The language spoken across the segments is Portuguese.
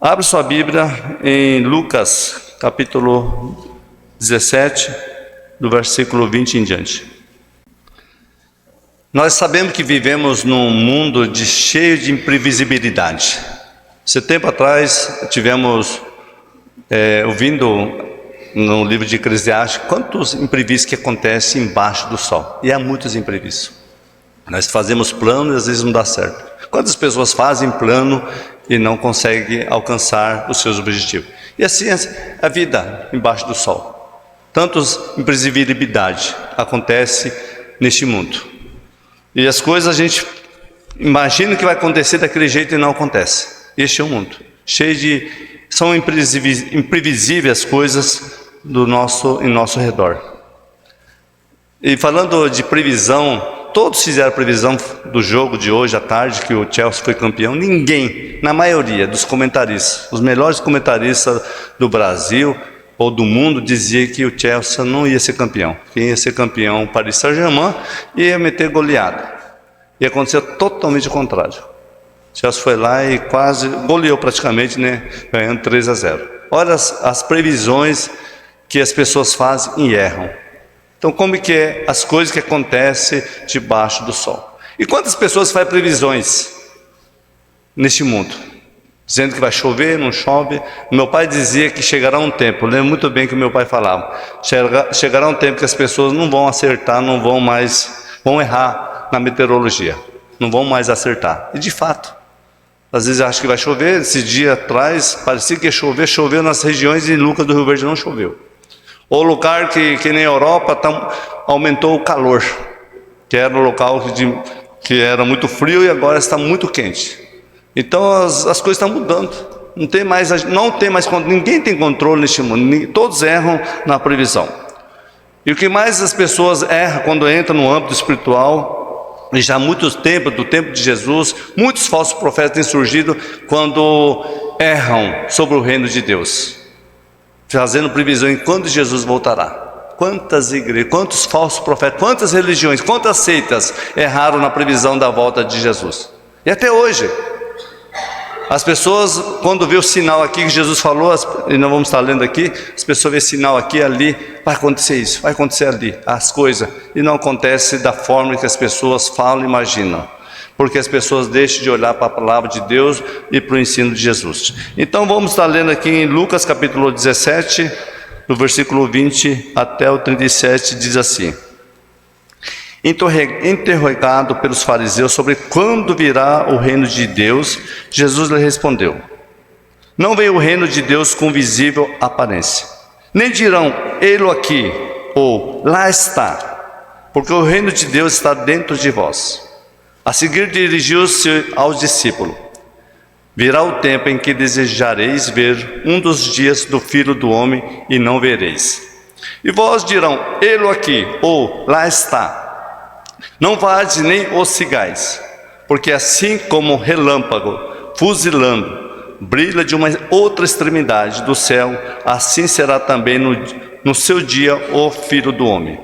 Abre sua Bíblia em Lucas, capítulo 17, do versículo 20 em diante. Nós sabemos que vivemos num mundo cheio de imprevisibilidade. Esse tempo atrás, tivemos ouvindo no livro de Eclesiastes quantos imprevistos que acontecem embaixo do sol. E há muitos imprevistos. Nós fazemos plano e às vezes não dá certo. Quantas pessoas fazem plano e não conseguem alcançar os seus objetivos? E assim é a vida embaixo do sol. Tantas imprevisibilidade acontece neste mundo. E as coisas a gente imagina que vai acontecer daquele jeito e não acontece. Este é o mundo, cheio de... São imprevisíveis as coisas em nosso redor. E falando de previsão, todos fizeram previsão do jogo de hoje à tarde, que o Chelsea foi campeão. Ninguém, na maioria dos comentaristas, os melhores comentaristas do Brasil ou do mundo, dizia que o Chelsea não ia ser campeão. Quem ia ser campeão, o Paris Saint-Germain, ia meter goleada. E aconteceu totalmente o contrário. O Chelsea foi lá e quase goleou praticamente, né, ganhando 3-0. Olha as previsões que as pessoas fazem e erram. Então, como que é as coisas que acontecem debaixo do sol? E quantas pessoas fazem previsões neste mundo? Dizendo que vai chover, não chove. Meu pai dizia que chegará um tempo, eu lembro muito bem que o meu pai falava, chegará um tempo que as pessoas não vão acertar, vão errar na meteorologia, não vão mais acertar. E de fato, às vezes acho que vai chover. Esse dia atrás parecia que ia chover, choveu nas regiões e em Lucas do Rio Verde não choveu. Ou lugar que na Europa aumentou o calor, que era um local que era muito frio e agora está muito quente. Então as coisas estão mudando. Não tem mais ninguém tem controle neste mundo. Todos erram na previsão. E o que mais as pessoas erram quando entram no âmbito espiritual, e já há muito tempo, do tempo de Jesus, muitos falsos profetas têm surgido quando erram sobre o reino de Deus, fazendo previsão em quando Jesus voltará. Quantas igrejas, quantos falsos profetas, quantas religiões, quantas seitas erraram na previsão da volta de Jesus. E até hoje, as pessoas, quando vê o sinal aqui que Jesus falou, e nós vamos estar lendo aqui, as pessoas vê sinal aqui e ali, vai acontecer isso, vai acontecer ali, as coisas, e não acontece da forma que as pessoas falam e imaginam, porque as pessoas deixam de olhar para a palavra de Deus e para o ensino de Jesus. Então vamos estar lendo aqui em Lucas capítulo 17, do versículo 20 até o 37, diz assim: Interrogado pelos fariseus sobre quando virá o reino de Deus, Jesus lhe respondeu: Não veio o reino de Deus com visível aparência, nem dirão, ei-lo aqui, ou lá está, porque o reino de Deus está dentro de vós. A seguir dirigiu-se aos discípulos: Virá o tempo em que desejareis ver um dos dias do Filho do Homem e não vereis. E vós dirão, ei-lo aqui, ou lá está. Não vades nem os sigais, porque assim como o relâmpago, fuzilando, brilha de uma outra extremidade do céu, assim será também no seu dia o Filho do Homem.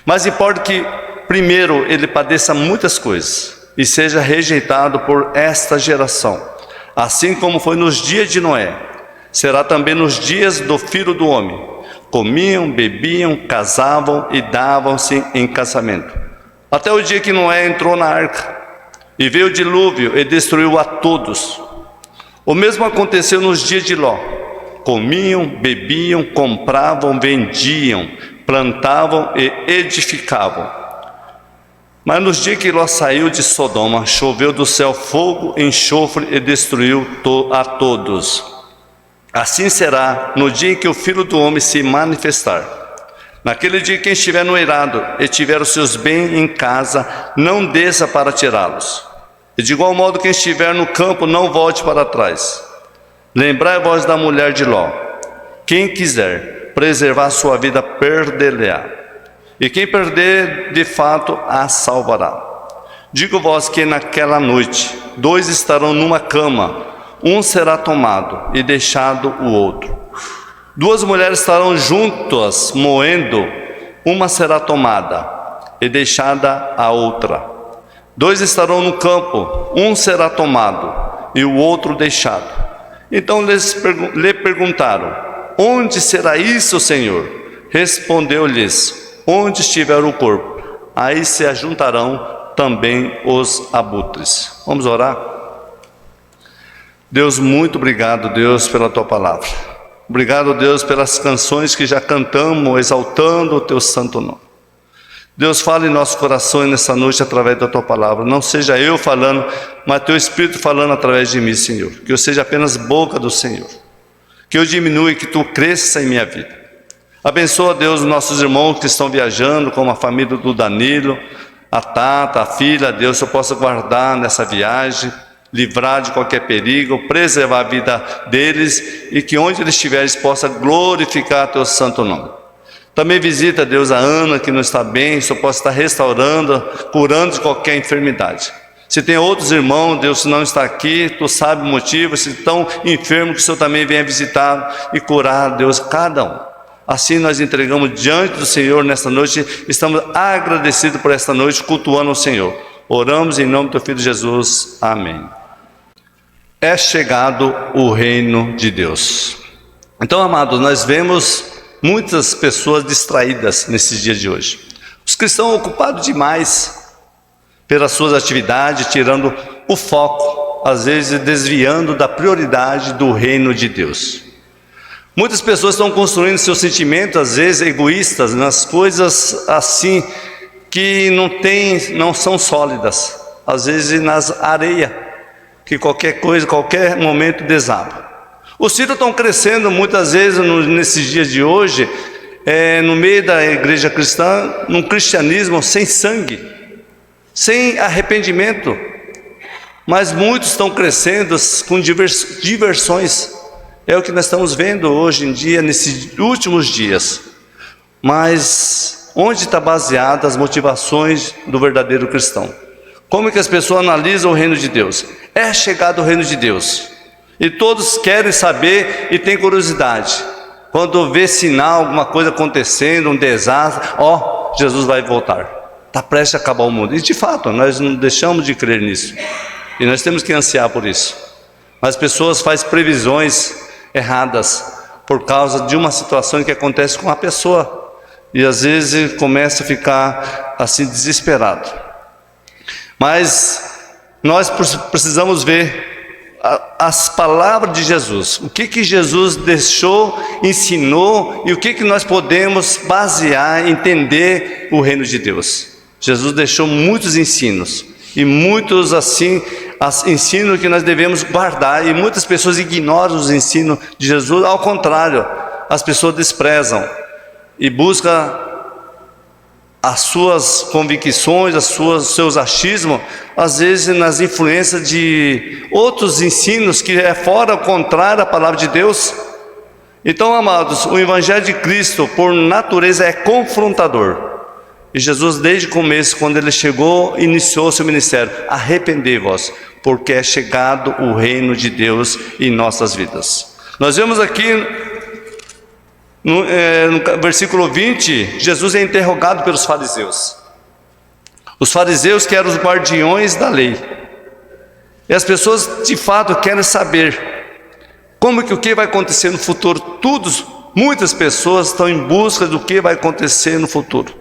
Mas importa que primeiro ele padeça muitas coisas e seja rejeitado por esta geração. Assim como foi nos dias de Noé, será também nos dias do Filho do Homem. Comiam, bebiam, casavam e davam-se em casamento, até o dia que Noé entrou na arca, e veio o dilúvio e destruiu a todos. O mesmo aconteceu nos dias de Ló. Comiam, bebiam, compravam, vendiam, plantavam e edificavam. Mas nos dias que Ló saiu de Sodoma, choveu do céu fogo, enxofre e destruiu a todos. Assim será no dia em que o Filho do Homem se manifestar. Naquele dia, quem estiver no eirado e tiver os seus bens em casa, não desça para tirá-los. E de igual modo, quem estiver no campo, não volte para trás. Lembrai-vos da mulher de Ló. Quem quiser preservar sua vida, perdê-la-á. E quem perder, de fato, a salvará. Digo-vos que naquela noite, 2 estarão numa cama, um será tomado e deixado o outro. 2 mulheres estarão juntas moendo, uma será tomada e deixada a outra. 2 estarão no campo, um será tomado e o outro deixado. Então lhe perguntaram: onde será isso, Senhor? Respondeu-lhes: onde estiver o corpo, aí se ajuntarão também os abutres. Vamos orar? Deus, muito obrigado, Deus, pela Tua palavra. Obrigado, Deus, pelas canções que já cantamos, exaltando o Teu santo nome. Deus, fala em nossos corações nessa noite através da Tua palavra. Não seja eu falando, mas Teu Espírito falando através de mim, Senhor. Que eu seja apenas boca do Senhor. Que eu diminua e que Tu cresça em minha vida. Abençoa, Deus, os nossos irmãos que estão viajando, como a família do Danilo, a Tata, a filha. Deus, eu possa guardar nessa viagem, livrar de qualquer perigo, preservar a vida deles e que onde eles estiverem eles possam glorificar Teu santo nome. Também visita, Deus, a Ana que não está bem, só possa estar restaurando, curando de qualquer enfermidade. Se tem outros irmãos, Deus, que não está aqui, Tu sabe o motivo, se estão enfermos, que o Senhor também venha visitar e curar, Deus, cada um. Assim nós entregamos diante do Senhor nesta noite, estamos agradecidos por esta noite, cultuando o Senhor. Oramos em nome do Teu Filho Jesus. Amém. É chegado o reino de Deus. Então, amados, nós vemos muitas pessoas distraídas nesses dias de hoje. Os cristãos ocupados demais pelas suas atividades, tirando o foco, às vezes desviando da prioridade do reino de Deus. Muitas pessoas estão construindo seus sentimentos, às vezes egoístas, nas coisas assim que não são sólidas, às vezes nas areias, que qualquer coisa, qualquer momento desaba. Os filhos estão crescendo muitas vezes nesses dias de hoje, no meio da igreja cristã, num cristianismo sem sangue, sem arrependimento, mas muitos estão crescendo com diversões. É o que nós estamos vendo hoje em dia, nesses últimos dias. Mas onde está baseada as motivações do verdadeiro cristão? Como é que as pessoas analisam o reino de Deus? É chegado o reino de Deus. E todos querem saber e têm curiosidade. Quando vê sinal, alguma coisa acontecendo, um desastre, Jesus vai voltar. Está prestes a acabar o mundo. E de fato, nós não deixamos de crer nisso. E nós temos que ansiar por isso. Mas as pessoas fazem previsões erradas por causa de uma situação que acontece com a pessoa e às vezes começa a ficar assim desesperado. Mas nós precisamos ver as palavras de Jesus, o que Jesus deixou, ensinou e o que nós podemos basear, entender o reino de Deus. Jesus deixou muitos ensinos e muitos assim ensinos que nós devemos guardar, e muitas pessoas ignoram os ensinos de Jesus. Ao contrário, as pessoas desprezam e buscam as suas convicções, seus achismos, às vezes nas influências de outros ensinos que é fora, contrário à palavra de Deus. Então, amados, o Evangelho de Cristo, por natureza, é confrontador. E Jesus, desde o começo, quando Ele chegou, iniciou seu ministério: arrependei-vos, porque é chegado o reino de Deus em nossas vidas. Nós vemos aqui, no versículo 20, Jesus é interrogado pelos fariseus. Os fariseus que eram os guardiões da lei. E as pessoas, de fato, querem saber o que vai acontecer no futuro. Muitas pessoas estão em busca do que vai acontecer no futuro.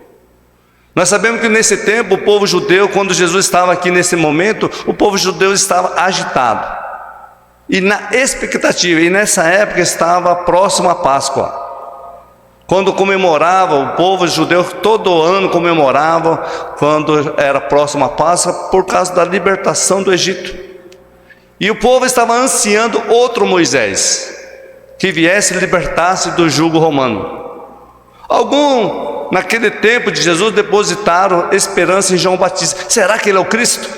Nós sabemos que nesse tempo o povo judeu, quando Jesus estava aqui nesse momento, o povo judeu estava agitado e na expectativa, e nessa época estava próximo à Páscoa, quando comemorava, o povo judeu todo ano comemorava quando era próximo à Páscoa, por causa da libertação do Egito. E o povo estava ansiando outro Moisés, que viesse e libertasse do jugo romano. Naquele tempo de Jesus, depositaram esperança em João Batista. Será que ele é o Cristo?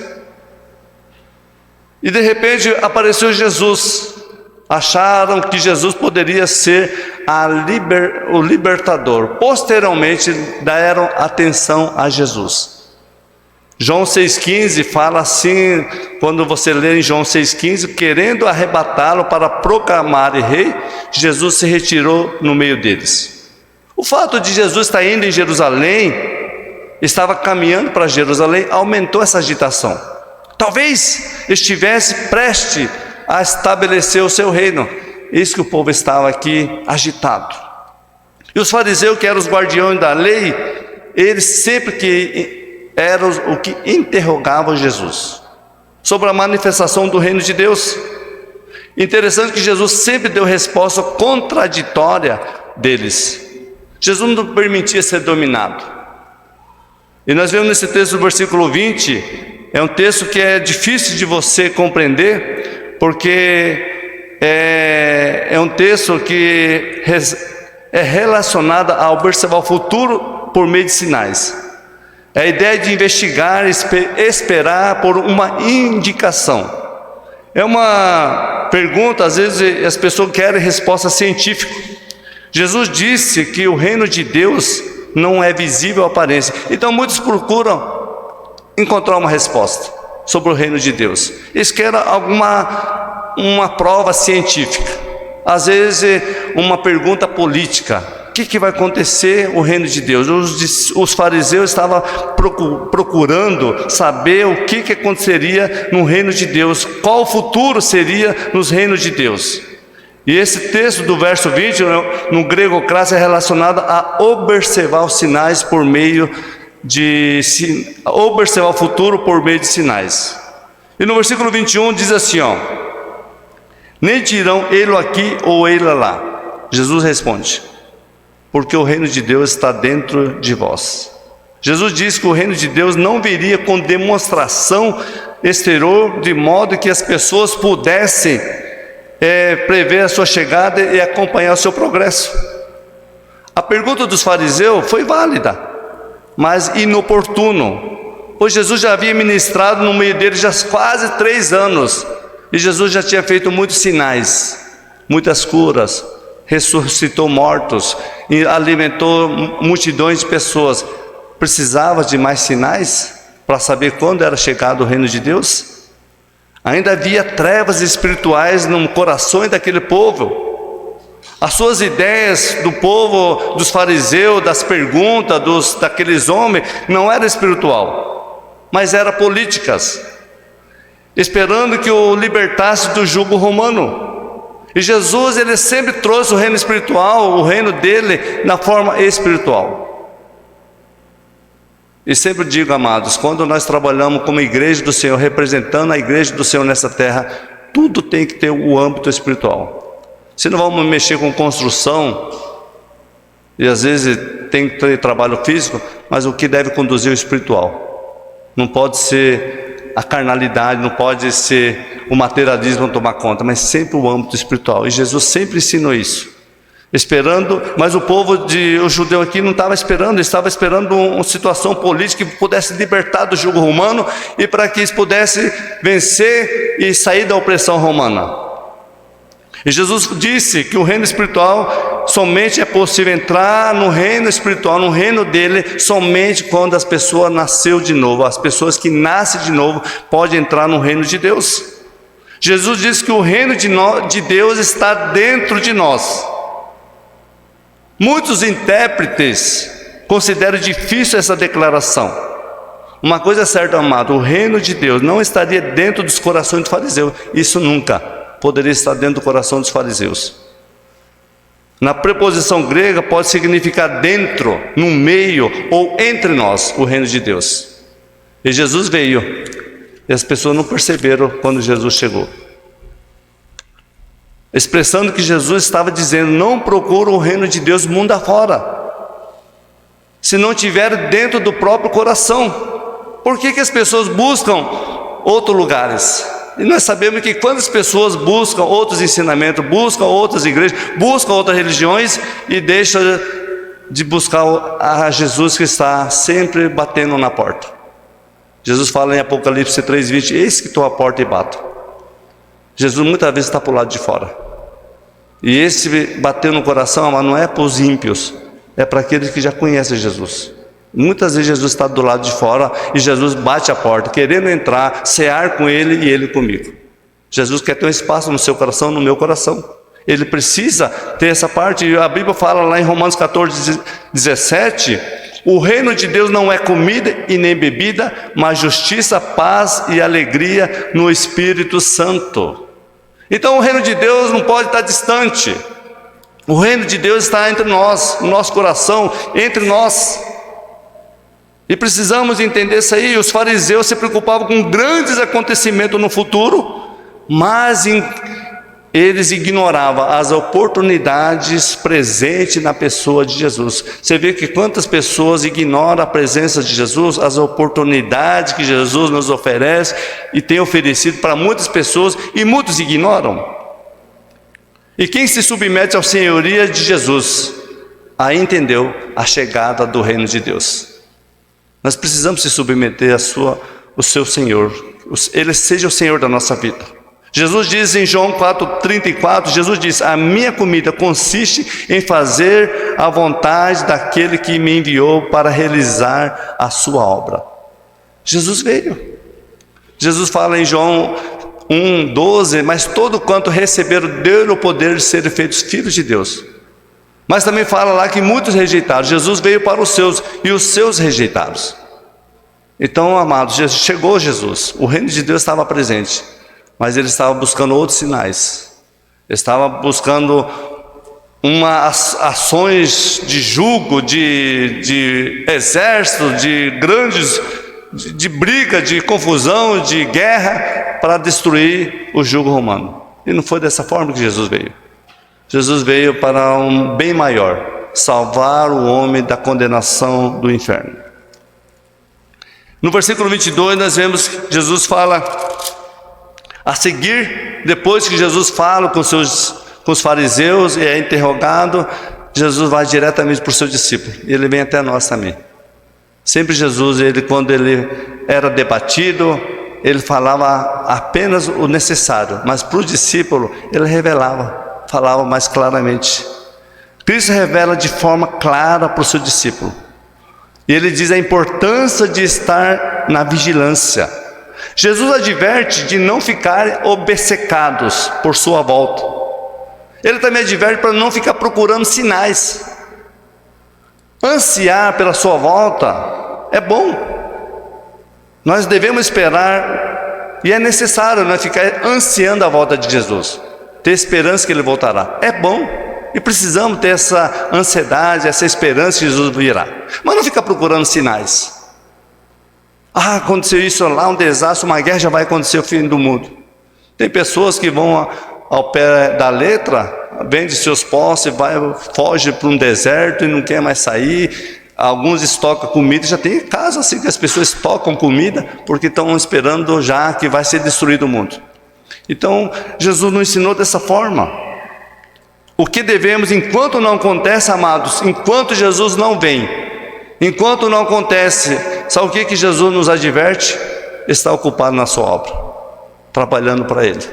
E de repente apareceu Jesus. Acharam que Jesus poderia ser o libertador. Posteriormente deram atenção a Jesus. João 6,15 fala assim, quando você lê em João 6,15: querendo arrebatá-lo para proclamar rei, Jesus se retirou no meio deles. O fato de Jesus estar indo em Jerusalém, estava caminhando para Jerusalém, aumentou essa agitação. Talvez estivesse prestes a estabelecer o seu reino. Isso que o povo estava aqui agitado. E os fariseus, que eram os guardiões da lei, eles sempre que eram o que interrogavam Jesus sobre a manifestação do reino de Deus. Interessante que Jesus sempre deu resposta contraditória deles. Jesus não permitia ser dominado. E nós vemos nesse texto do versículo 20, é um texto que é difícil de você compreender, porque é um texto que é relacionado a observar o futuro por meio de sinais. É a ideia de investigar, esperar por uma indicação. É uma pergunta, às vezes as pessoas querem resposta científica. Jesus disse que o reino de Deus não é visível à aparência. Então muitos procuram encontrar uma resposta sobre o reino de Deus. Eles querem uma prova científica. Às vezes uma pergunta política. O que vai acontecer o reino de Deus? Os fariseus estavam procurando saber o que aconteceria no reino de Deus. Qual o futuro seria nos reinos de Deus? E esse texto do verso 20, no grego clássico, é relacionado a observar os sinais por meio de... observar o futuro por meio de sinais. E no versículo 21 diz assim, ó: nem dirão ele aqui ou ele lá. Jesus responde: porque o reino de Deus está dentro de vós. Jesus disse que o reino de Deus não viria com demonstração exterior, de modo que as pessoas pudessem prever a sua chegada e acompanhar o seu progresso. A pergunta dos fariseus foi válida, mas inoportuno, pois Jesus já havia ministrado no meio deles já quase 3 anos, e Jesus já tinha feito muitos sinais, muitas curas, ressuscitou mortos, e alimentou multidões de pessoas. Precisava de mais sinais para saber quando era chegado o reino de Deus? Ainda havia trevas espirituais no coração daquele povo. As suas ideias do povo, dos fariseus, das perguntas daqueles homens, não era espiritual, mas era políticas, esperando que o libertasse do jugo romano. E Jesus, ele sempre trouxe o reino espiritual, o reino dele, na forma espiritual. E sempre digo, amados, quando nós trabalhamos como igreja do Senhor, representando a igreja do Senhor nessa terra, tudo tem que ter o âmbito espiritual. Se não vamos mexer com construção, e às vezes tem que ter trabalho físico, mas o que deve conduzir é o espiritual. Não pode ser a carnalidade, não pode ser o materialismo tomar conta, mas sempre o âmbito espiritual. E Jesus sempre ensinou isso. Esperando, mas o judeu aqui não estava esperando, estava esperando uma situação política que pudesse libertar do jugo romano e para que eles pudessem vencer e sair da opressão romana. E Jesus disse que o reino espiritual somente é possível entrar no reino espiritual, no reino dele, somente quando as pessoas nasceu de novo. As pessoas que nascem de novo podem entrar no reino de Deus. Jesus disse que o reino de Deus está dentro de nós. Muitos intérpretes consideram difícil essa declaração. Uma coisa é certa, amado: o reino de Deus não estaria dentro dos corações dos fariseus. Isso nunca poderia estar dentro do coração dos fariseus. Na preposição grega pode significar dentro, no meio ou entre nós, o reino de Deus. E Jesus veio, e as pessoas não perceberam quando Jesus chegou, expressando que Jesus estava dizendo: não procura o reino de Deus mundo afora, se não estiver dentro do próprio coração. Por que as pessoas buscam outros lugares? E nós sabemos que quando as pessoas buscam outros ensinamentos, buscam outras igrejas, buscam outras religiões e deixam de buscar a Jesus, que está sempre batendo na porta. Jesus fala em Apocalipse 3:20: eis que estou à porta e bato. Jesus muitas vezes está para o lado de fora. E esse bater no coração, mas não é para os ímpios, é para aqueles que já conhecem Jesus. Muitas vezes Jesus está do lado de fora e Jesus bate a porta, querendo entrar, cear com ele e ele comigo. Jesus quer ter um espaço no seu coração, no meu coração. Ele precisa ter essa parte. A Bíblia fala lá em Romanos 14:17: o reino de Deus não é comida e nem bebida, mas justiça, paz e alegria no Espírito Santo. Então o reino de Deus não pode estar distante. O reino de Deus está entre nós, no nosso coração, entre nós. E precisamos entender isso aí. Os fariseus se preocupavam com grandes acontecimentos no futuro, mas eles ignoravam as oportunidades presentes na pessoa de Jesus. Você vê que quantas pessoas ignoram a presença de Jesus, as oportunidades que Jesus nos oferece e tem oferecido para muitas pessoas, e muitos ignoram. E quem se submete à senhoria de Jesus, aí entendeu a chegada do reino de Deus. Nós precisamos se submeter ao seu Senhor, Ele seja o Senhor da nossa vida. Jesus diz em João 4,34, Jesus diz: a minha comida consiste em fazer a vontade daquele que me enviou para realizar a sua obra. Jesus veio. Jesus fala em João 1,12, mas todo quanto receberam deu-lhe o poder de serem feitos filhos de Deus. Mas também fala lá que muitos rejeitaram. Jesus veio para os seus e os seus rejeitaram. Então, amados, chegou Jesus, o reino de Deus estava presente, mas ele estava buscando outros sinais. Ele estava buscando ações de jugo, de exército, de grandes, de briga, de confusão, de guerra, para destruir o jugo romano. E não foi dessa forma que Jesus veio. Jesus veio para um bem maior, salvar o homem da condenação do inferno. No versículo 22 nós vemos que Jesus fala, a seguir, depois que Jesus fala com os fariseus e é interrogado, Jesus vai diretamente para o seu discípulo, e ele vem até nós também. Sempre Jesus, quando ele era debatido, ele falava apenas o necessário, mas para o discípulo ele revelava, falava mais claramente. Cristo revela de forma clara para o seu discípulo, e ele diz a importância de estar na vigilância. Jesus adverte de não ficar obcecados por sua volta. Ele também adverte para não ficar procurando sinais. Ansiar pela sua volta é bom. Nós devemos esperar, e é necessário nós ficar ansiando a volta de Jesus, ter esperança que Ele voltará. É bom, e precisamos ter essa ansiedade, essa esperança que Jesus virá. Mas não ficar procurando sinais. Aconteceu isso lá, um desastre, uma guerra, já vai acontecer o fim do mundo. Tem pessoas que vão ao pé da letra, vende seus posses, foge para um deserto e não quer mais sair. Alguns estocam comida, já tem casos assim que as pessoas estocam comida porque estão esperando já que vai ser destruído o mundo. Então Jesus nos ensinou dessa forma. O que devemos, enquanto não acontece, amados, enquanto Jesus não vem, enquanto não acontece, sabe o que Jesus nos adverte? Está ocupado na sua obra, trabalhando para Ele.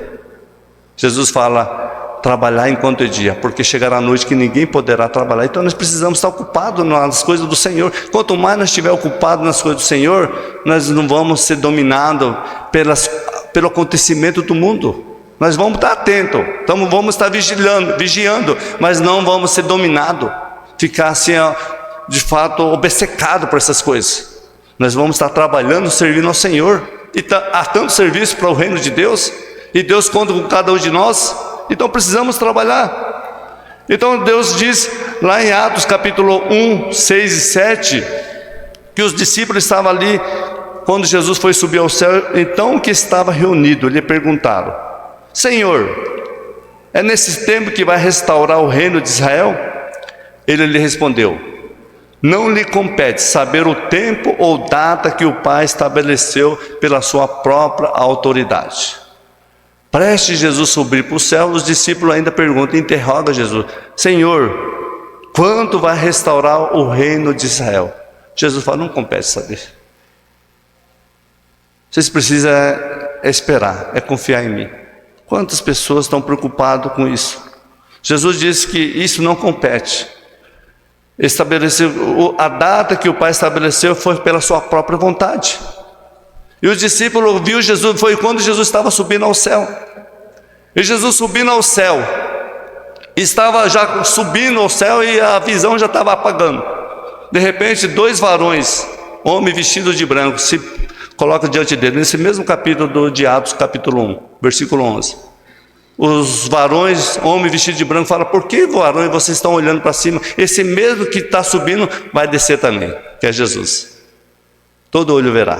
Jesus fala, trabalhar enquanto é dia, porque chegará a noite que ninguém poderá trabalhar. Então nós precisamos estar ocupados nas coisas do Senhor. Quanto mais nós estivermos ocupados nas coisas do Senhor, nós não vamos ser dominados pelo acontecimento do mundo. Nós vamos estar atentos, vamos estar vigiando, mas não vamos ser dominados, ficar assim, de fato, obcecado por essas coisas. Nós vamos estar trabalhando, servindo ao Senhor. E há tanto serviço para o reino de Deus, e Deus conta com cada um de nós. Então precisamos trabalhar. Então Deus diz lá em Atos capítulo 1, 6 e 7, que os discípulos estavam ali, quando Jesus foi subir ao céu. Então o que estava reunido, lhe perguntaram: Senhor, é nesse tempo que vai restaurar o reino de Israel? Ele lhe respondeu: não lhe compete saber o tempo ou data que o Pai estabeleceu pela sua própria autoridade. Prestes Jesus subir para o céu, os discípulos ainda perguntam, interrogam Jesus: Senhor, quando vai restaurar o reino de Israel? Jesus fala: não compete saber. Vocês precisam esperar, confiar em mim. Quantas pessoas estão preocupadas com isso? Jesus disse que isso não compete. A data que o Pai estabeleceu foi pela sua própria vontade. E os discípulos viram Jesus, foi quando Jesus estava subindo ao céu. E Jesus subindo ao céu, estava já subindo ao céu e a visão já estava apagando. De repente, 2 varões, homem vestido de branco, se colocam diante dele, nesse mesmo capítulo de Atos, capítulo 1, versículo 11. Os varões, homem vestido de branco, fala: por que varões vocês estão olhando para cima? Esse mesmo que está subindo vai descer também, que é Jesus. Todo olho verá.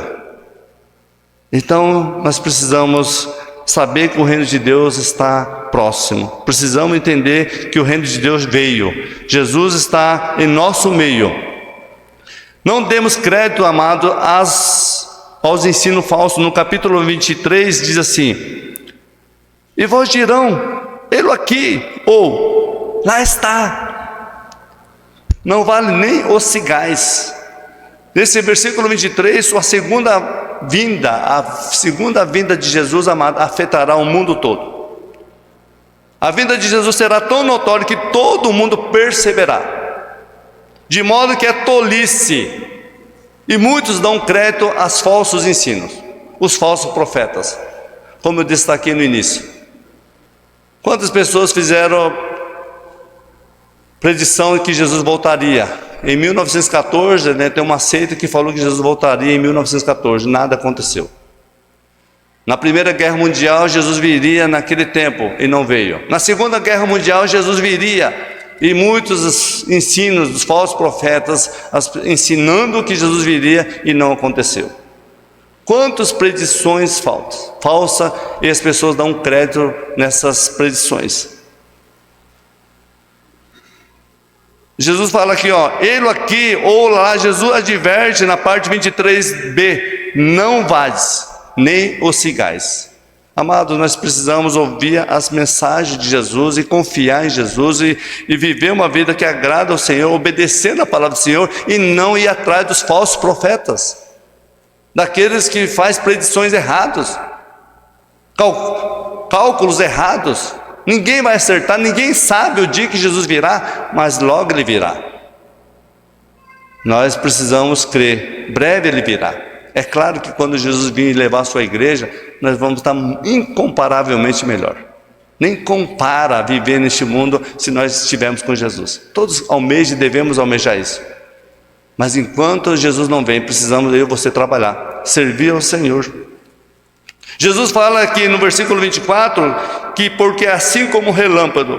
Então nós precisamos saber que o reino de Deus está próximo. Precisamos entender que o reino de Deus veio. Jesus está em nosso meio. Não demos crédito, amado, aos ensinos falsos. No capítulo 23 diz assim: e vós dirão, ele aqui, ou lá está. Não vale nem os cigais. Nesse versículo 23, a segunda vinda de Jesus, amado, afetará o mundo todo. A vinda de Jesus será tão notória que todo mundo perceberá, de modo que é tolice, e muitos dão crédito aos falsos ensinos, os falsos profetas, como eu destaquei no início. Quantas pessoas fizeram predição de que Jesus voltaria? Em 1914, tem uma seita que falou que Jesus voltaria em 1914, nada aconteceu. Na Primeira Guerra Mundial, Jesus viria naquele tempo e não veio. Na Segunda Guerra Mundial, Jesus viria, e muitos ensinos dos falsos profetas ensinando que Jesus viria e não aconteceu. Quantas predições falsas e as pessoas dão crédito nessas predições. Jesus fala aqui, ele aqui ou lá, Jesus adverte na parte 23b: não vades, nem os cigais. Amados, nós precisamos ouvir as mensagens de Jesus e confiar em Jesus e viver uma vida que agrada ao Senhor, obedecendo a palavra do Senhor e não ir atrás dos falsos profetas, daqueles que fazem predições erradas, cálculos errados. Ninguém vai acertar, ninguém sabe o dia que Jesus virá, mas logo Ele virá. Nós precisamos crer, breve Ele virá. É claro que quando Jesus vir levar a sua igreja, nós vamos estar incomparavelmente melhor. Nem compara viver neste mundo se nós estivermos com Jesus. Todos almejam e devemos almejar isso. Mas enquanto Jesus não vem, precisamos eu e você trabalhar, servir ao Senhor. Jesus fala aqui no versículo 24, que porque assim como o relâmpago,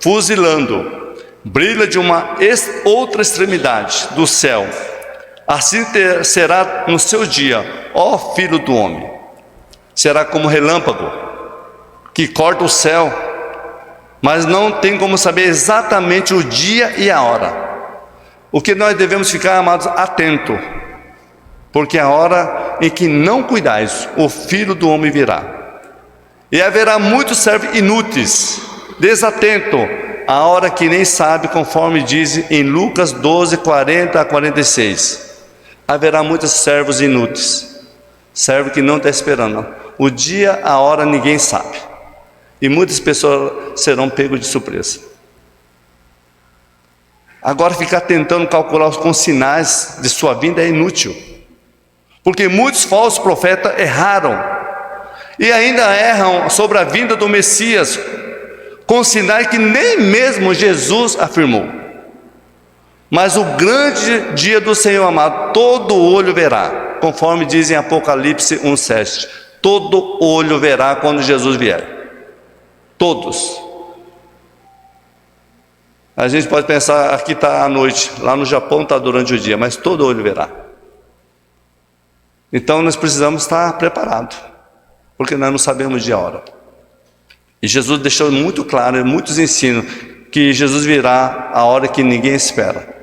fuzilando, brilha de uma outra extremidade do céu, assim será no seu dia, ó Filho do Homem. Será como relâmpago, que corta o céu, mas não tem como saber exatamente o dia e a hora. O que nós devemos ficar, amados, atentos, porque a hora em que não cuidais, o Filho do Homem virá. E haverá muitos servos inúteis, desatentos, a hora que nem sabe, conforme diz em Lucas 12, 40 a 46. Haverá muitos servos inúteis, servo que não está esperando. O dia, a hora, ninguém sabe. E muitas pessoas serão pegos de surpresa. Agora ficar tentando calcular com sinais de sua vinda é inútil. Porque muitos falsos profetas erraram. E ainda erram sobre a vinda do Messias, com sinais que nem mesmo Jesus afirmou. Mas o grande dia do Senhor, amado, todo olho verá, conforme diz em Apocalipse 1,7. Todo olho verá quando Jesus vier. Todos. A gente pode pensar, aqui está à noite, lá no Japão está durante o dia, mas todo olho verá. Então nós precisamos estar preparados, porque nós não sabemos de hora. E Jesus deixou muito claro, muitos ensinos, que Jesus virá a hora que ninguém espera.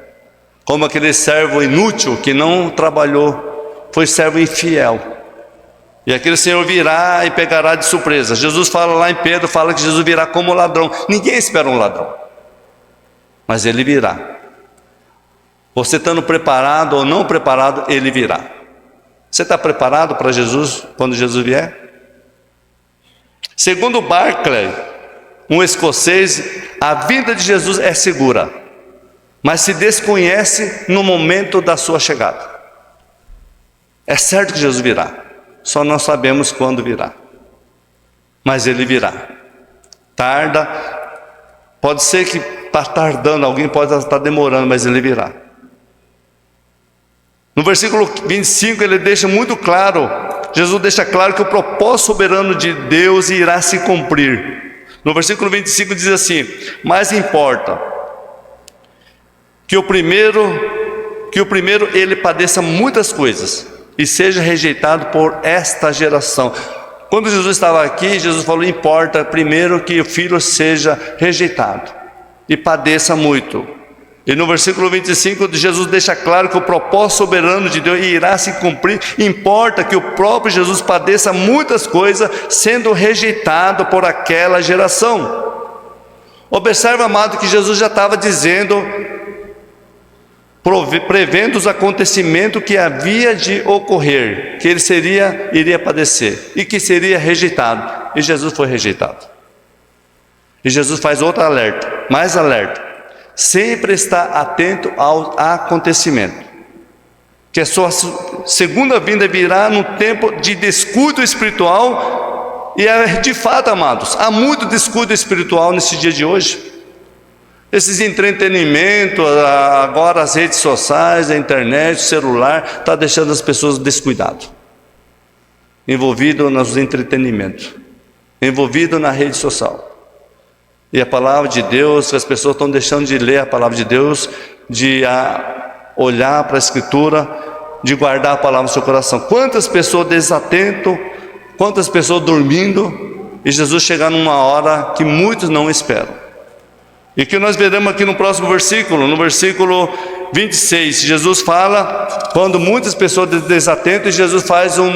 Como aquele servo inútil que não trabalhou, foi servo infiel. E aquele Senhor virá e pegará de surpresa. Jesus fala lá em Pedro, fala que Jesus virá como ladrão. Ninguém espera um ladrão, mas Ele virá. Você estando preparado ou não preparado, Ele virá. Você está preparado para Jesus quando Jesus vier? Segundo Barclay, um escocês, a vinda de Jesus é segura, mas se desconhece no momento da sua chegada. É certo que Jesus virá, só não sabemos quando virá, mas Ele virá. Tarda, pode ser que está tardando, alguém pode estar demorando, mas Ele virá. No versículo 25 ele deixa muito claro, Jesus deixa claro que o propósito soberano de Deus irá se cumprir. No versículo 25 diz assim: mas importa que o primeiro ele padeça muitas coisas e seja rejeitado por esta geração. Quando Jesus estava aqui, Jesus falou: importa primeiro que o filho seja rejeitado e padeça muito. E no versículo 25, Jesus deixa claro que o propósito soberano de Deus irá se cumprir. Importa que o próprio Jesus padeça muitas coisas, sendo rejeitado por aquela geração. Observe, amado, que Jesus já estava dizendo, prevendo os acontecimentos que havia de ocorrer, que ele iria padecer e que seria rejeitado. E Jesus foi rejeitado. E Jesus faz outro alerta, mais alerta. Sempre está atento ao acontecimento, que a sua segunda vinda virá num tempo de descuido espiritual. E de fato, amados, há muito descuido espiritual nesse dia de hoje. Esses entretenimentos, agora as redes sociais, a internet, o celular, está deixando as pessoas descuidadas, envolvidas nos entretenimentos, envolvidas na rede social. E a palavra de Deus, as pessoas estão deixando de ler a palavra de Deus, de olhar para a Escritura, de guardar a palavra no seu coração. Quantas pessoas desatentas, quantas pessoas dormindo, e Jesus chegar numa hora que muitos não esperam. E que nós veremos aqui no próximo versículo, no versículo 26, Jesus fala, quando muitas pessoas desatentas, Jesus faz um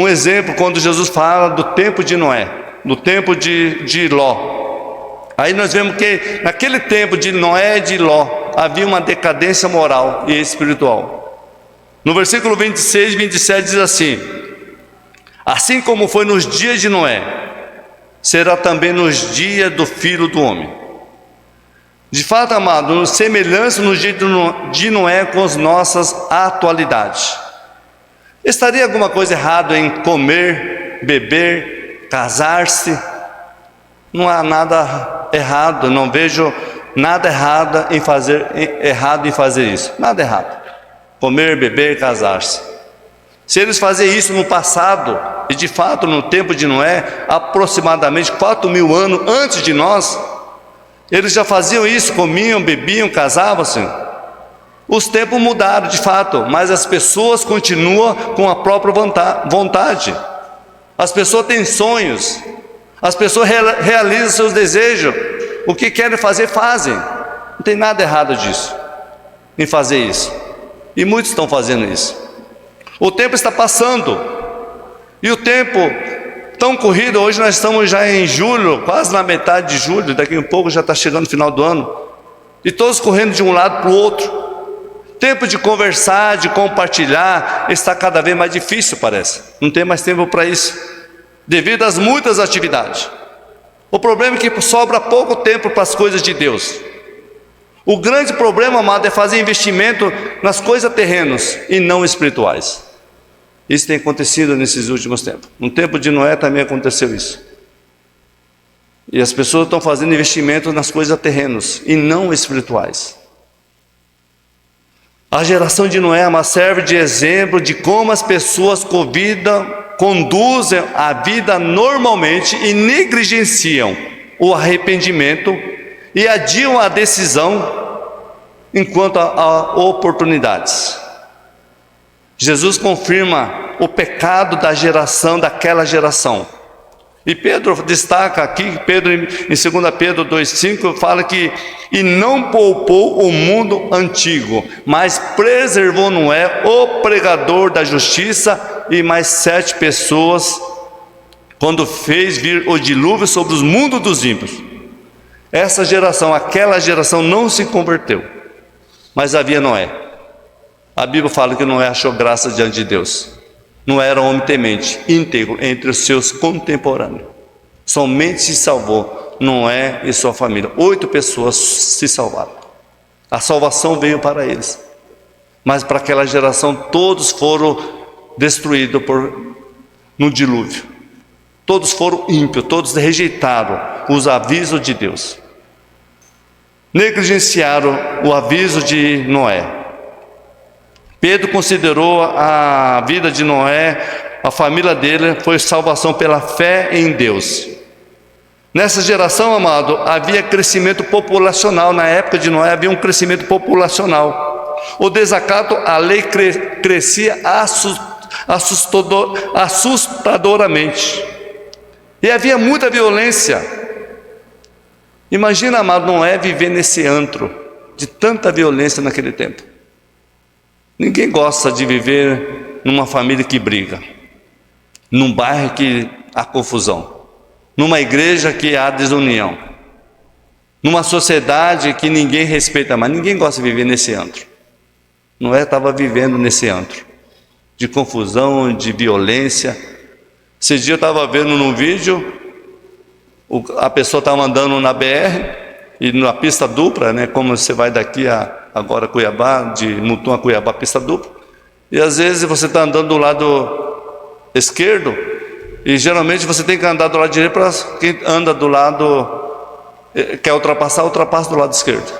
exemplo, quando Jesus fala do tempo de Noé, no tempo de Ló. Aí nós vemos que naquele tempo de Noé e de Ló havia uma decadência moral e espiritual. No versículo 26 e 27 diz assim: assim como foi nos dias de Noé, será também nos dias do Filho do Homem. De fato, amado, semelhança nos dias de Noé com as nossas atualidades. Estaria alguma coisa errada em comer, beber, casar-se? Não há nada errado, não vejo nada errado em fazer isso. Nada errado. Comer, beber, casar-se. Se eles faziam isso no passado, e de fato no tempo de Noé, aproximadamente 4.000 anos antes de nós, eles já faziam isso, comiam, bebiam, casavam-se. Os tempos mudaram de fato, mas as pessoas continuam com a própria vontade. As pessoas têm sonhos, as pessoas realizam seus desejos, o que querem fazer, fazem. Não tem nada errado disso, em fazer isso. E muitos estão fazendo isso. O tempo está passando, e o tempo tão corrido, hoje nós estamos já em julho, quase na metade de julho, daqui a pouco já está chegando o final do ano, e todos correndo de um lado para o outro. Tempo de conversar, de compartilhar, está cada vez mais difícil, parece. Não tem mais tempo para isso, devido às muitas atividades. O problema é que sobra pouco tempo para as coisas de Deus. O grande problema, amado, é fazer investimento nas coisas terrenas e não espirituais. Isso tem acontecido nesses últimos tempos. No tempo de Noé também aconteceu isso. E as pessoas estão fazendo investimento nas coisas terrenas e não espirituais. A geração de Noé serve de exemplo de como as pessoas conduzem a vida normalmente e negligenciam o arrependimento e adiam a decisão enquanto há oportunidades. Jesus confirma o pecado daquela geração. E Pedro destaca aqui, Pedro em 2 Pedro 2,5 fala que e não poupou o mundo antigo, mas preservou Noé, o pregador da justiça, e mais 7 pessoas, quando fez vir o dilúvio sobre os mundos dos ímpios. Essa geração, aquela geração não se converteu, mas havia Noé. A Bíblia fala que Noé achou graça diante de Deus. Noé era um homem temente, íntegro entre os seus contemporâneos. Somente se salvou Noé e sua família. 8 pessoas se salvaram. A salvação veio para eles. Mas para aquela geração todos foram destruídos no dilúvio. Todos foram ímpios, todos rejeitaram os avisos de Deus. Negligenciaram o aviso de Noé. Pedro considerou a vida de Noé a família dele foi salvação pela fé em Deus. Nessa geração, amado, havia crescimento populacional. Na época de Noé havia um crescimento populacional. O desacato à lei crescia assustadoramente. E havia muita violência. Imagina, amado, Noé viver nesse antro de tanta violência naquele tempo. Ninguém gosta de viver numa família que briga, num bairro que há confusão, numa igreja que há desunião, numa sociedade que ninguém respeita mais. Ninguém gosta de viver nesse antro. Noé estava vivendo nesse antro de confusão, de violência. Esse dia eu estava vendo num vídeo, a pessoa estava andando na BR, e na pista dupla, né, como você vai daqui agora Cuiabá, de Mutum a Cuiabá, pista dupla, e às vezes você está andando do lado esquerdo, e geralmente você tem que andar do lado direito, para quem anda do lado, quer ultrapassa do lado esquerdo.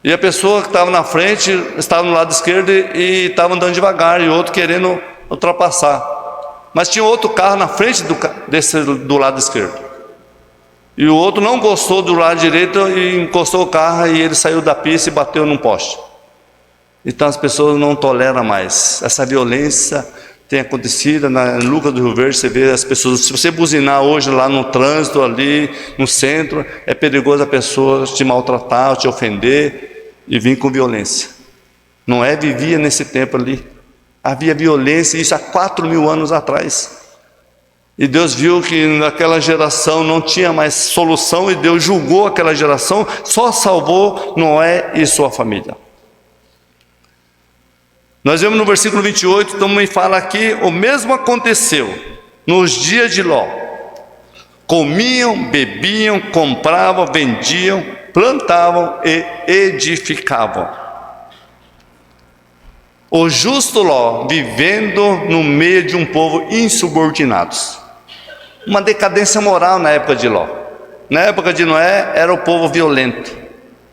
E a pessoa que estava na frente, estava no lado esquerdo e estava andando devagar, e o outro querendo ultrapassar. Mas tinha outro carro na frente do lado esquerdo. E o outro não gostou do lado direito e encostou o carro, e ele saiu da pista e bateu num poste. Então as pessoas não toleram mais. Essa violência tem acontecido em Lucas do Rio Verde. Você vê as pessoas, se você buzinar hoje lá no trânsito, ali no centro, é perigoso a pessoa te maltratar, te ofender e vir com violência. Noé vivia nesse tempo ali. Havia violência, isso há 4.000 anos atrás. E Deus viu que naquela geração não tinha mais solução, e Deus julgou aquela geração, só salvou Noé e sua família. Nós vemos no versículo 28, também fala aqui: o mesmo aconteceu nos dias de Ló. Comiam, bebiam, compravam, vendiam, plantavam e edificavam. O justo Ló vivendo no meio de um povo insubordinados. Uma decadência moral na época de Ló. Na época de Noé era o povo violento,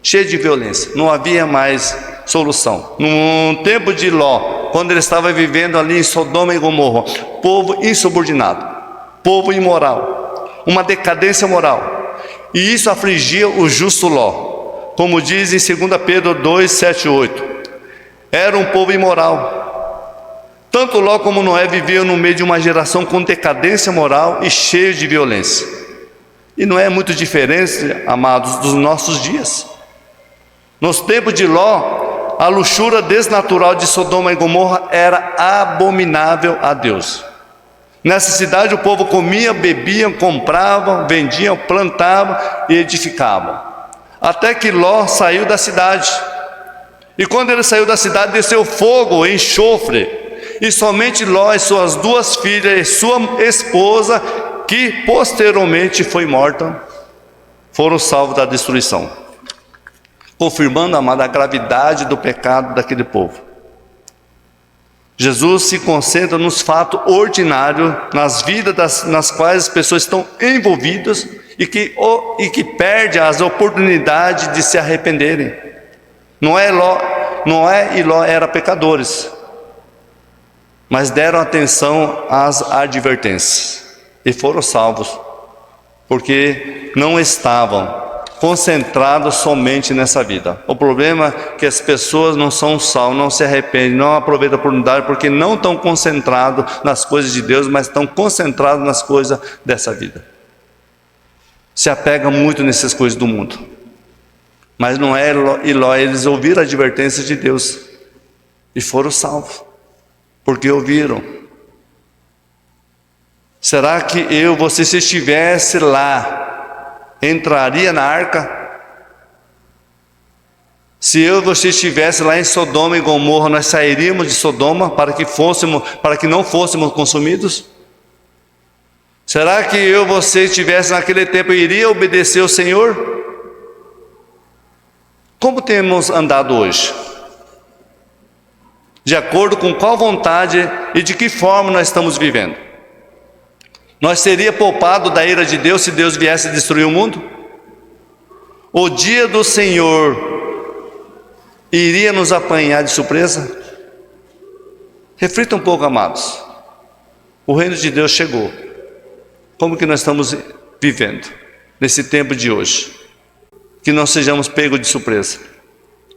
cheio de violência, não havia mais solução. No tempo de Ló, quando ele estava vivendo ali em Sodoma e Gomorra, povo insubordinado, povo imoral, uma decadência moral. E isso afligia o justo Ló, como diz em 2 Pedro 2, 7 e 8. Era um povo imoral. Tanto Ló como Noé viviam no meio de uma geração com decadência moral e cheio de violência. E não é muito diferente, amados, dos nossos dias. Nos tempos de Ló, a luxúria desnatural de Sodoma e Gomorra era abominável a Deus. Nessa cidade o povo comia, bebiam, compravam, vendiam, plantavam e edificavam. Até que Ló saiu da cidade. E quando ele saiu da cidade, desceu fogo, enxofre. E somente Ló e suas 2 filhas e sua esposa, que posteriormente foi morta, foram salvos da destruição. Confirmando, amado, a gravidade do pecado daquele povo. Jesus se concentra nos fatos ordinários, nas vidas nas quais as pessoas estão envolvidas e que perdem as oportunidades de se arrependerem. Noé e Ló eram pecadores, mas deram atenção às advertências e foram salvos, porque não estavam concentrados somente nessa vida. O problema é que as pessoas não são salvas, não se arrependem, não aproveitam a oportunidade, porque não estão concentrados nas coisas de Deus, mas estão concentrados nas coisas dessa vida. Se apegam muito nessas coisas do mundo. Mas Noé e Ló, eles ouviram a advertência de Deus e foram salvos, porque ouviram. Será que você, se estivesse lá, entraria na arca? Se você estivesse lá em Sodoma e Gomorra, nós sairíamos de Sodoma para que não fôssemos consumidos? Será que você estivesse naquele tempo, iria obedecer ao Senhor? Como temos andado hoje? De acordo com qual vontade e de que forma nós estamos vivendo? Nós seríamos poupados da ira de Deus se Deus viesse destruir o mundo? O dia do Senhor iria nos apanhar de surpresa? Reflita um pouco, amados. O reino de Deus chegou. Como que nós estamos vivendo nesse tempo de hoje? Que não sejamos pegos de surpresa,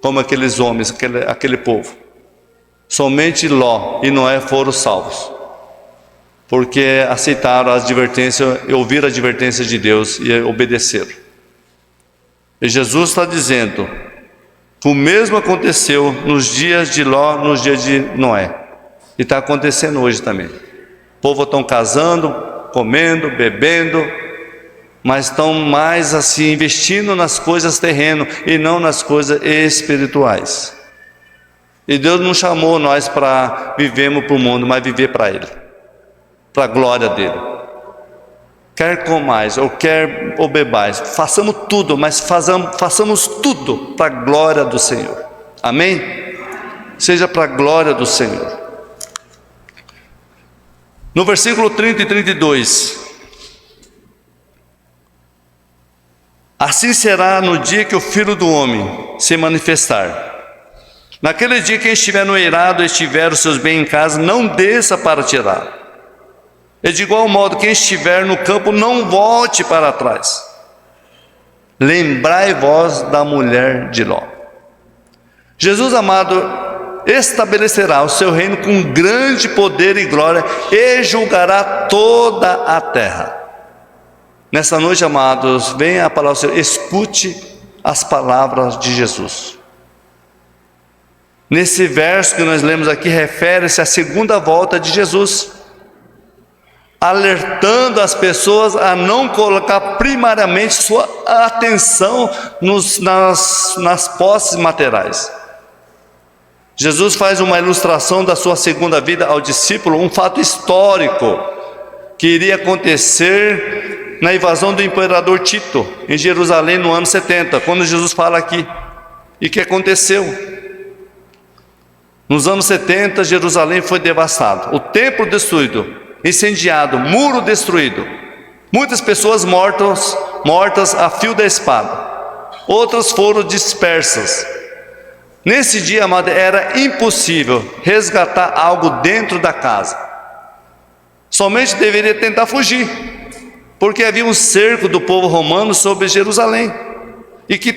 como aqueles homens, aquele povo. Somente Ló e Noé foram salvos, porque aceitaram as advertências e ouviram a advertência de Deus e obedeceram. E Jesus está dizendo que o mesmo aconteceu nos dias de Ló, nos dias de Noé, e está acontecendo hoje também. O povo estão casando, comendo, bebendo, mas estão mais assim investindo nas coisas terrenas e não nas coisas espirituais. E Deus não chamou nós para vivermos para o mundo, mas viver para Ele, para a glória dEle. Quer comais ou quer ou bebais, façamos tudo, mas façamos tudo para a glória do Senhor. Amém? Seja para a glória do Senhor. No versículo 30 e 32, assim será no dia que o Filho do Homem se manifestar. Naquele dia, quem estiver no eirado e estiver os seus bens em casa, não desça para tirar. E de igual modo, quem estiver no campo, não volte para trás. Lembrai vós da mulher de Ló. Jesus amado estabelecerá o seu reino com grande poder e glória e julgará toda a terra. Nessa noite, amados, venha a palavra do Senhor, escute as palavras de Jesus. Nesse verso que nós lemos aqui, refere-se à segunda volta de Jesus, alertando as pessoas a não colocar primariamente sua atenção nas posses materiais. Jesus faz uma ilustração da sua segunda vida ao discípulo, um fato histórico que iria acontecer na invasão do imperador Tito em Jerusalém no ano 70, quando Jesus fala aqui. E que aconteceu? Nos anos 70, Jerusalém foi devastado, o templo destruído, incendiado, muro destruído, muitas pessoas mortas a fio da espada, outras foram dispersas. Nesse dia, amado, era impossível resgatar algo dentro da casa, somente deveria tentar fugir, porque havia um cerco do povo romano sobre Jerusalém, e que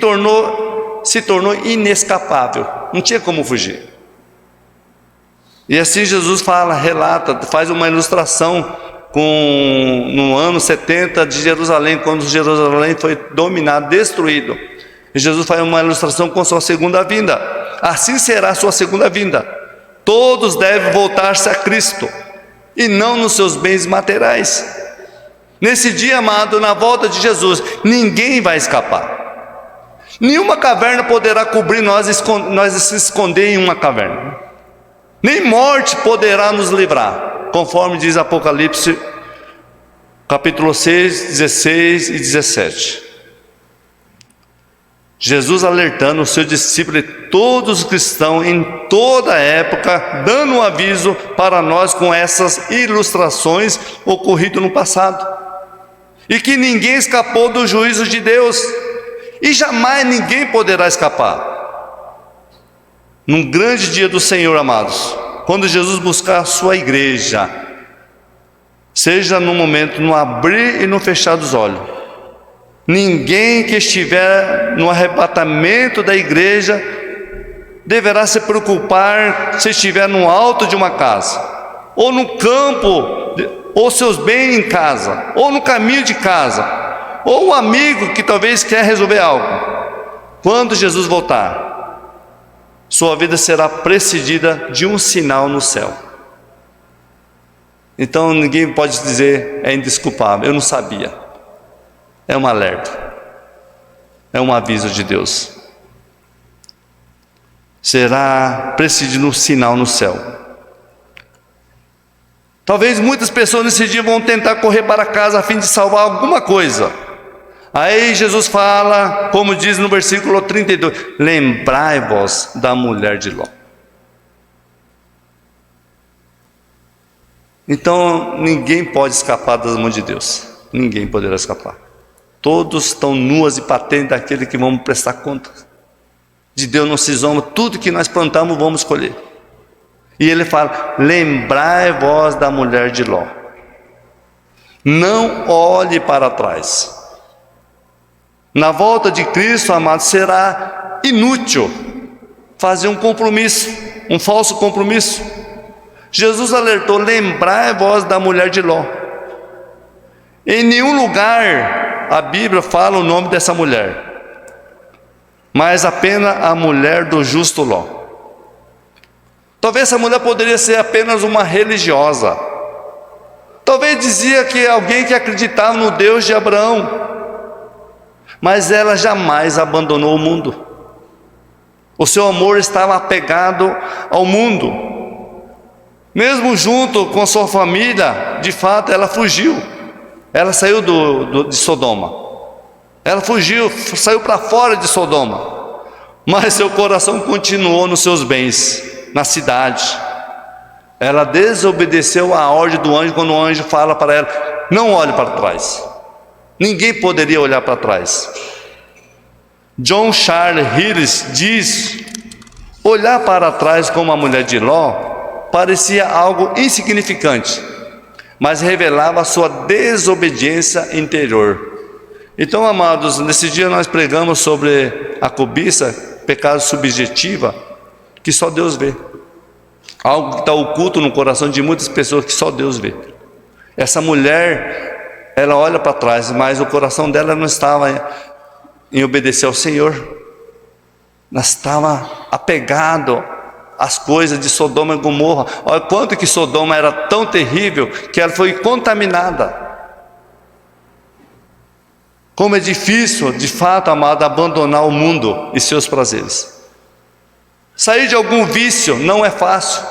se tornou inescapável, não tinha como fugir. E assim Jesus relata, faz uma ilustração no ano 70 de Jerusalém, quando Jerusalém foi dominado, destruído. E Jesus faz uma ilustração com sua segunda vinda. Assim será a sua segunda vinda. Todos devem voltar-se a Cristo, e não nos seus bens materiais. Nesse dia, amado, na volta de Jesus, ninguém vai escapar. Nenhuma caverna poderá cobrir nós se esconder em uma caverna. Nem morte poderá nos livrar, conforme diz Apocalipse, capítulo 6, 16 e 17. Jesus alertando os seus discípulos e todos os cristãos em toda a época, dando um aviso para nós com essas ilustrações ocorridas no passado. E que ninguém escapou do juízo de Deus, e jamais ninguém poderá escapar. Num grande dia do Senhor, amados, quando Jesus buscar a sua igreja, seja no momento, no abrir e no fechar dos olhos, ninguém que estiver no arrebatamento da igreja deverá se preocupar se estiver no alto de uma casa, ou no campo, ou seus bens em casa, ou no caminho de casa, ou um amigo que talvez quer resolver algo. Quando Jesus voltar, sua vida será precedida de um sinal no céu. Então ninguém pode dizer, é indesculpável, eu não sabia. É um alerta, é um aviso de Deus. Será precedido um sinal no céu. Talvez muitas pessoas nesse dia vão tentar correr para casa a fim de salvar alguma coisa. Aí Jesus fala, como diz no versículo 32, lembrai-vos da mulher de Ló. Então ninguém pode escapar das mãos de Deus, ninguém poderá escapar. Todos estão nuas e patentes daquele que vamos prestar contas. De Deus não se zomba, tudo que nós plantamos vamos colher. E ele fala, lembrai-vos da mulher de Ló. Não olhe para trás. Na volta de Cristo, amado, será inútil fazer um compromisso, um falso compromisso. Jesus alertou: lembrai-vos da mulher de Ló. Em nenhum lugar a Bíblia fala o nome dessa mulher, mas apenas a mulher do justo Ló. Talvez essa mulher poderia ser apenas uma religiosa. Talvez dizia que alguém que acreditava no Deus de Abraão. Mas ela jamais abandonou o mundo. O seu amor estava apegado ao mundo. Mesmo junto com sua família, de fato ela fugiu. Ela saiu de Sodoma. Ela fugiu, saiu para fora de Sodoma. Mas seu coração continuou nos seus bens, na cidade. Ela desobedeceu a ordem do anjo, quando o anjo fala para ela: não olhe para trás. Ninguém poderia olhar para trás. John Charles Hillis diz: olhar para trás como a mulher de Ló parecia algo insignificante, mas revelava a sua desobediência interior. Então, amados, nesse dia nós pregamos sobre a cobiça, pecado subjetiva, que só Deus vê. Algo que está oculto no coração de muitas pessoas, que só Deus vê. Essa mulher, ela olha para trás, mas o coração dela não estava em obedecer ao Senhor. Ela estava apegado às coisas de Sodoma e Gomorra. Olha quanto que Sodoma era tão terrível, que ela foi contaminada. Como é difícil, de fato, amado, abandonar o mundo e seus prazeres. Sair de algum vício não é fácil.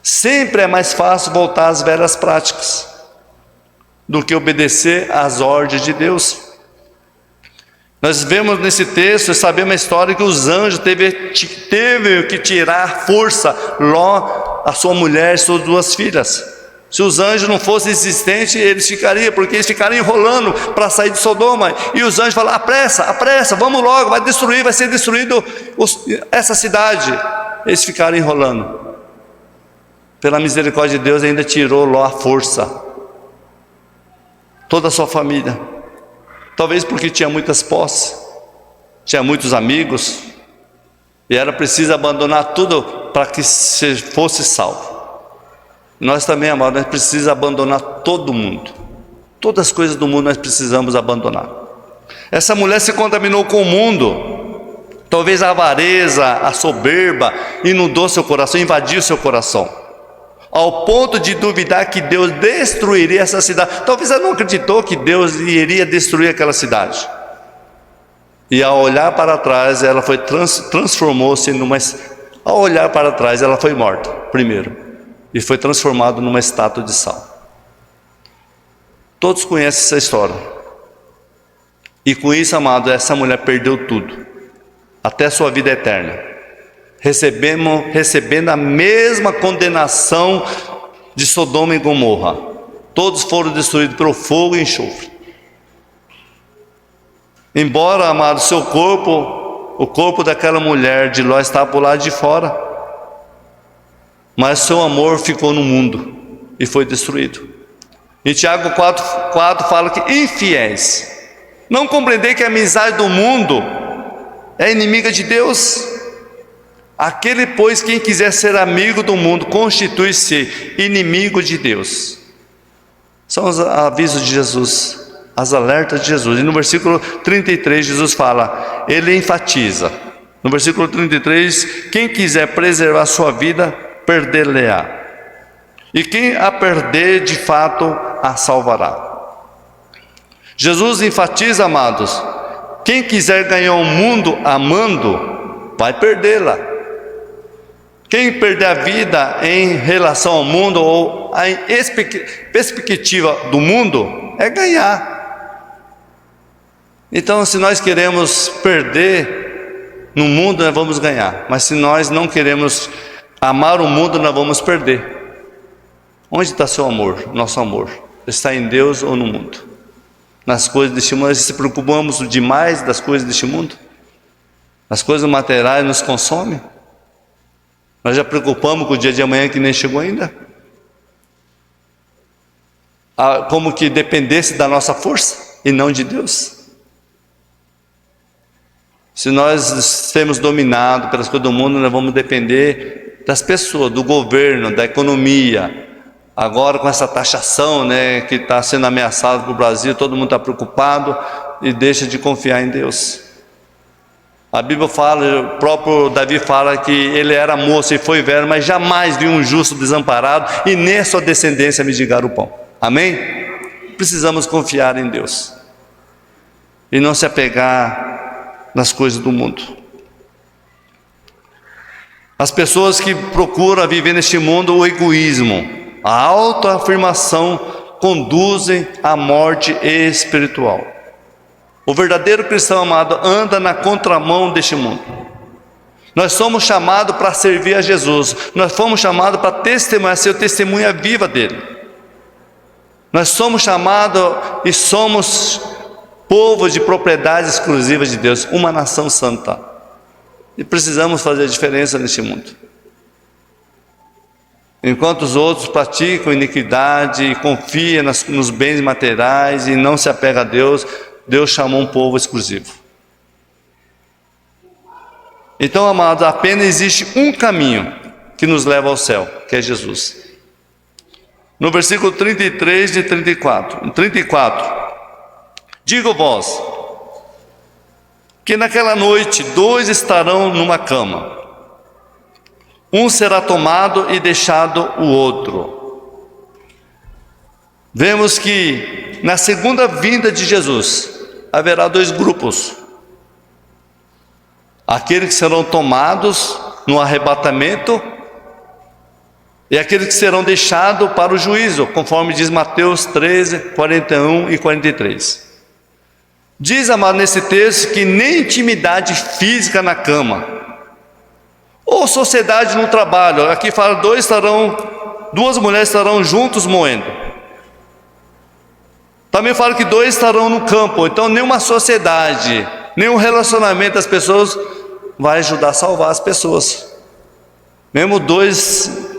Sempre é mais fácil voltar às velhas práticas do que obedecer às ordens de Deus. Nós vemos nesse texto, sabemos a história que os anjos teve que tirar força, Ló, a sua mulher e suas duas filhas. Se os anjos não fossem existentes, eles ficariam, porque eles ficariam enrolando para sair de Sodoma. E os anjos falaram: apressa, vamos logo, vai ser destruído essa cidade. Eles ficaram enrolando. Pela misericórdia de Deus, ainda tirou Ló a força, toda a sua família. Talvez porque tinha muitas posses, tinha muitos amigos, e era preciso abandonar tudo para que fosse salvo. Nós também, amados, nós precisamos abandonar todo mundo. Todas as coisas do mundo nós precisamos abandonar. Essa mulher se contaminou com o mundo. Talvez a avareza, a soberba inundou seu coração, invadiu seu coração, ao ponto de duvidar que Deus destruiria essa cidade. Talvez ela não acreditou que Deus iria destruir aquela cidade. E ao olhar para trás, ela foi transformou-se numa... Ao olhar para trás, ela foi morta primeiro, e foi transformado numa estátua de sal. Todos conhecem essa história. E com isso, amado, essa mulher perdeu tudo, até a sua vida eterna, recebendo a mesma condenação de Sodoma e Gomorra. Todos foram destruídos pelo fogo e enxofre. Embora, amado, seu corpo, o corpo daquela mulher de Ló estava por lado de fora, mas seu amor ficou no mundo e foi destruído. Em Tiago 4 fala que infiéis, não compreender que a amizade do mundo é inimiga de Deus? Aquele, pois, quem quiser ser amigo do mundo, constitui-se inimigo de Deus. São os avisos de Jesus, as alertas de Jesus. E no versículo 33 Jesus fala, ele enfatiza, no versículo 33, quem quiser preservar sua vida, perder-lhe-á, e quem a perder, de fato, a salvará. Jesus enfatiza, amados, quem quiser ganhar o mundo amando, vai perdê-la. Quem perder a vida em relação ao mundo, ou a perspectiva do mundo, é ganhar. Então, se nós queremos perder no mundo, nós vamos ganhar. Mas se nós não queremos amar o mundo, nós vamos perder. Onde está seu amor? Nosso amor está em Deus ou no mundo? Nas coisas deste mundo? Nós se preocupamos demais das coisas deste mundo? As coisas materiais nos consomem? Nós já preocupamos com o dia de amanhã que nem chegou ainda? como que dependesse da nossa força e não de Deus. Se nós sermos dominados pelas coisas do mundo, nós vamos depender das pessoas, do governo, da economia. Agora com essa taxação, né, que está sendo ameaçada para o Brasil, todo mundo está preocupado e deixa de confiar em Deus. A Bíblia fala, o próprio Davi fala que ele era moço e foi velho, mas jamais viu um justo desamparado e nem a sua descendência mendigar o pão. Amém? Precisamos confiar em Deus e não se apegar nas coisas do mundo. As pessoas que procuram viver neste mundo o egoísmo, a autoafirmação conduzem à morte espiritual. O verdadeiro cristão amado anda na contramão deste mundo. Nós somos chamados para servir a Jesus. Nós fomos chamados para testemunhar, ser testemunha viva dele. Nós somos chamados e somos povo de propriedade exclusiva de Deus, uma nação santa. E precisamos fazer a diferença neste mundo. Enquanto os outros praticam iniquidade e confiam nos bens materiais e não se apegam a Deus, Deus chamou um povo exclusivo. Então, amados, apenas existe um caminho que nos leva ao céu, que é Jesus. No versículo 33 de 34, 34, digo vós, que naquela noite 2 estarão numa cama, um será tomado e deixado o outro. Vemos que na segunda vinda de Jesus haverá 2 grupos: aqueles que serão tomados no arrebatamento e aqueles que serão deixados para o juízo, conforme diz Mateus 13, 41 e 43. Diz, amado, nesse texto que nem intimidade física na cama ou sociedade no trabalho, aqui fala 2 mulheres estarão juntos moendo. Também fala que 2 estarão no campo. Então nenhuma sociedade, nenhum relacionamento das pessoas vai ajudar a salvar as pessoas. Mesmo 2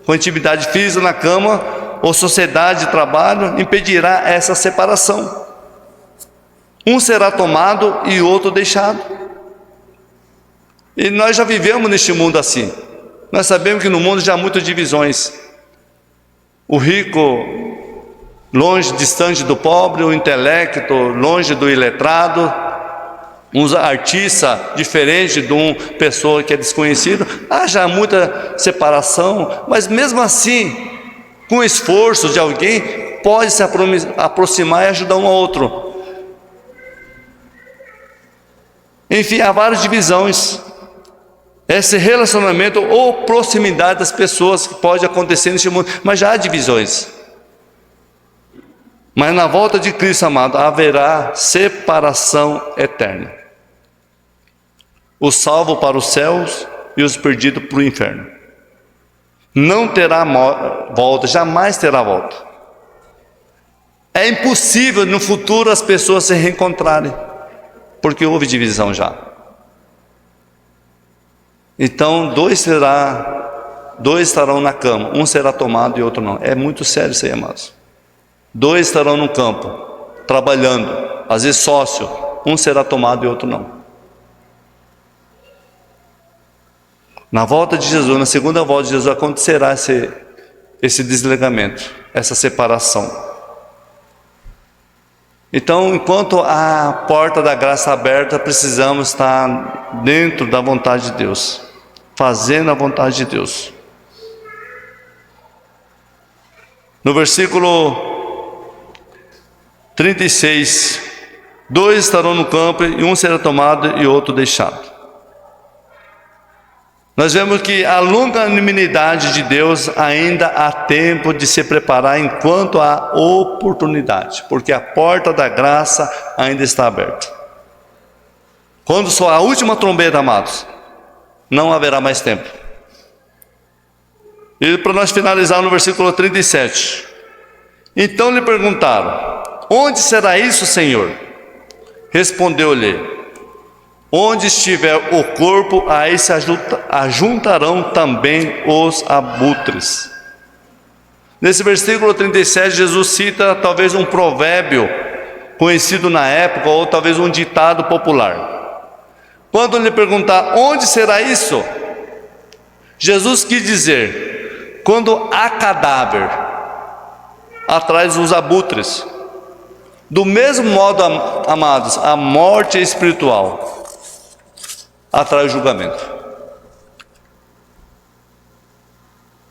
com intimidade física na cama ou sociedade de trabalho impedirá essa separação. Um será tomado e o outro deixado. E nós já vivemos neste mundo assim. Nós sabemos que no mundo já há muitas divisões. O rico longe, distante do pobre, o intelecto longe do iletrado, uns artistas diferente de uma pessoa que é desconhecido. Há já muita separação, mas mesmo assim, com o esforço de alguém, pode se aproximar e ajudar um ao outro. Enfim, há várias divisões. Esse relacionamento ou proximidade das pessoas que pode acontecer neste mundo, mas já há divisões. Mas na volta de Cristo, amado, haverá separação eterna. Os salvos para os céus e os perdidos para o inferno. Não terá volta, jamais terá volta. É impossível no futuro as pessoas se reencontrarem, porque houve divisão já. Então 2 estarão na cama, um será tomado e outro não. É muito sério isso aí, amados. 2 estarão no campo, trabalhando, às vezes sócio, um será tomado e outro não. Na volta de Jesus, na segunda volta de Jesus, acontecerá esse desligamento, essa separação. Então, enquanto a porta da graça aberta, precisamos estar dentro da vontade de Deus, fazendo a vontade de Deus. No versículo 36, 2 estarão no campo e um será tomado e outro deixado. Nós vemos que a longanimidade de Deus ainda há tempo de se preparar enquanto há oportunidade, porque a porta da graça ainda está aberta. Quando soar a última trombeta, amados, não haverá mais tempo. E para nós finalizar no versículo 37, então lhe perguntaram: onde será isso, Senhor? Respondeu-lhe: onde estiver o corpo, aí se ajuntarão também os abutres. Nesse versículo 37, Jesus cita talvez um provérbio conhecido na época, ou talvez um ditado popular. Quando lhe perguntar onde será isso, Jesus quis dizer: quando há cadáver, atrás dos abutres. Do mesmo modo, amados, a morte espiritual atrai o julgamento.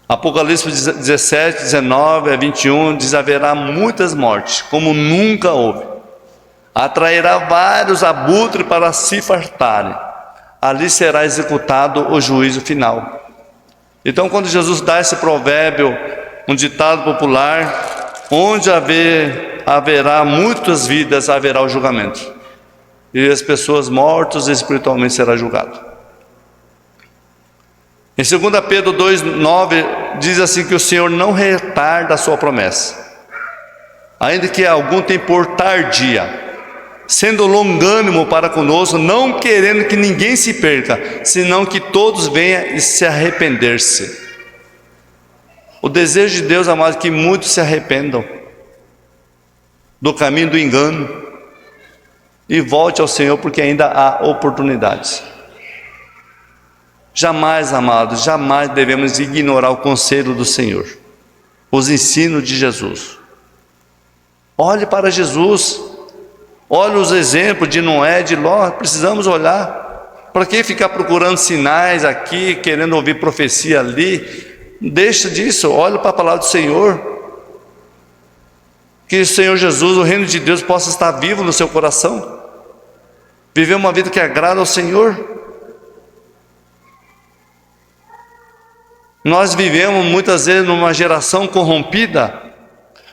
Apocalipse 17, 19 a 21 diz: haverá muitas mortes, como nunca houve. Atrairá vários abutres para se fartarem. Ali será executado o juízo final. Então, quando Jesus dá esse provérbio, um ditado popular, onde haverá muitas vidas, haverá o julgamento. E as pessoas mortas espiritualmente serão julgadas. Em 2 Pedro 2,9 diz assim que o Senhor não retarda a sua promessa, ainda que algum tempo tardia, sendo longânimo para conosco, não querendo que ninguém se perca, senão que todos venham e se arrepender-se. O desejo de Deus, amado, é que muitos se arrependam do caminho do engano e volte ao Senhor, porque ainda há oportunidades. Jamais, amados, jamais devemos ignorar o conselho do Senhor, os ensinos de Jesus. Olhe para Jesus, olhe os exemplos de Noé, de Ló. Precisamos olhar. Para que ficar procurando sinais aqui, querendo ouvir profecia ali? Deixa disso, olhe para a palavra do Senhor. Que o Senhor Jesus, o reino de Deus, possa estar vivo no seu coração. Viver uma vida que agrada ao Senhor. Nós vivemos muitas vezes numa geração corrompida,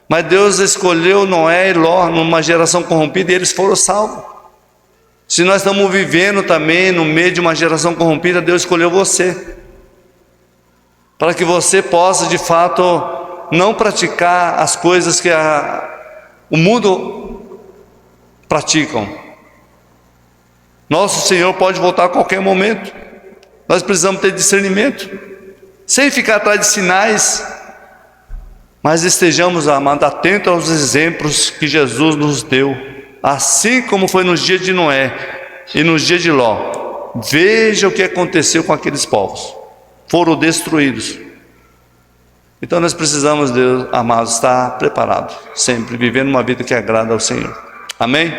mas Deus escolheu Noé e Ló numa geração corrompida e eles foram salvos. Se nós estamos vivendo também no meio de uma geração corrompida, Deus escolheu você, para que você possa de fato não praticar as coisas que o mundo praticam. Nosso Senhor pode voltar a qualquer momento. Nós precisamos ter discernimento, sem ficar atrás de sinais, mas estejamos, amados, atentos aos exemplos que Jesus nos deu, assim como foi nos dias de Noé e nos dias de Ló. Veja o que aconteceu com aqueles povos, foram destruídos. Então nós precisamos, Deus, amados, estar preparados, sempre vivendo uma vida que agrada ao Senhor. Amém?